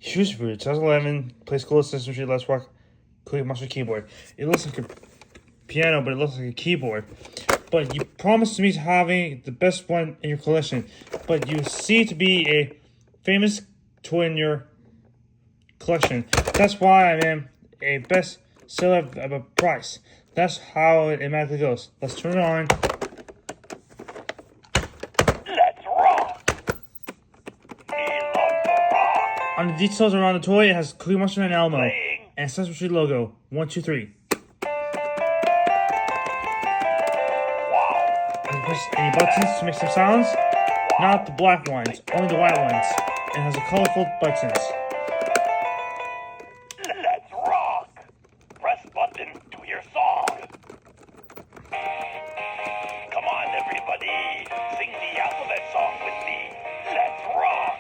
Huge for 2011, playskool, Sesame Street, Let's Rock, Cookie Monster keyboard. It looks like a piano, but it looks like a keyboard. But you promised me having the best one in your collection. But you seem to be a famous toy in your collection. That's why I am a best seller of a price. That's how it automatically goes. Let's turn it on. Let's rock! He loves to rock! On the details around the toy, it has Cookie Monster and Elmo. Playing. And Sesame Street logo. 1, 2, 3. Wow! You can push any buttons to make some sounds. Not the black ones, only the white ones. It has a colorful buttons. Let's rock! Press button to hear song. Come on, everybody. Sing the alphabet song with me. Let's rock!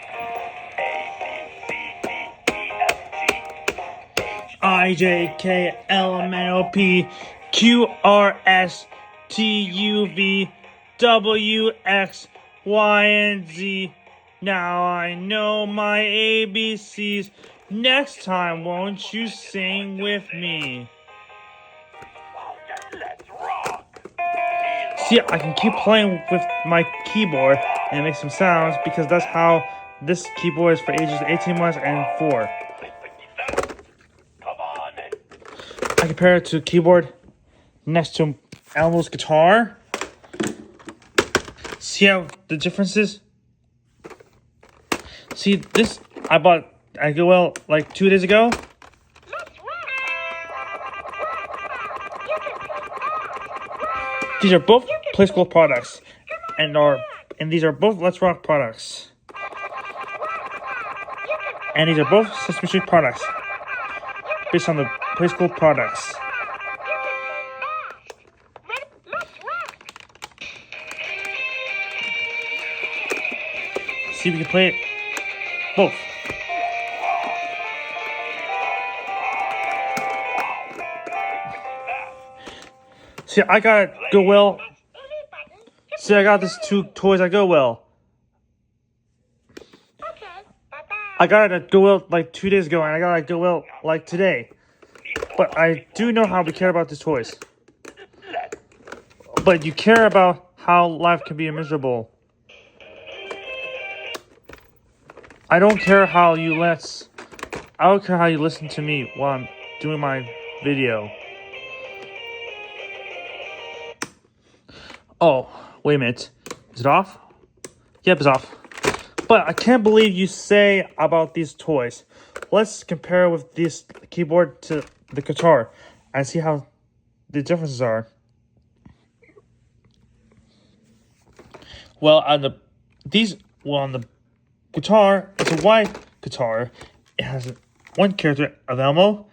A, B, C, D, E, F, G, H, I, J, K, L, M, N, O, P, Q, R, S, T, U, V, W, X, Y, and Z. Now I know my ABCs. Next time, won't you sing with me? let's rock! See, I can keep playing with my keyboard and make some sounds because that's how this keyboard is for ages 18 months and 4. Come on! I compare it to a keyboard next to Elmo's guitar. See how the difference is? See, this I bought at Goodwill like 2 days ago. These are both playskool products, and these are both Let's Rock products, and these are both Sesame Street products, based on the playskool products. See, we can play it both. See, I got Goodwill. See, I got these 2 toys at Goodwill. I got it at Goodwill like 2 days ago, and I got it at Goodwill like today. But I do know how we care about these toys. But you care about how life can be miserable. I don't care how you listen to me while I'm doing my video. Oh, wait a minute. Is it off? Yep, it's off. But I can't believe you say about these toys. Let's compare with this keyboard to the guitar and see how the differences are. Well, on the guitar, it's a white guitar. It has 1 character of Elmo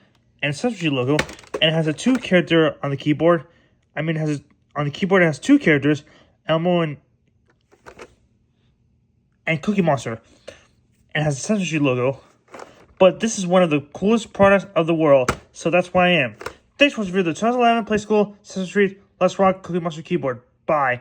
and a Sesame Street logo, and it has a 2 character on the keyboard. I mean, on the keyboard, it has 2 characters, Elmo and Cookie Monster, and it has a Sesame Street logo. But this is one of the coolest products of the world, so that's why I am. Thanks for watching the 2011 Playskool, Sesame Street, Let's Rock, Cookie Monster keyboard. Bye.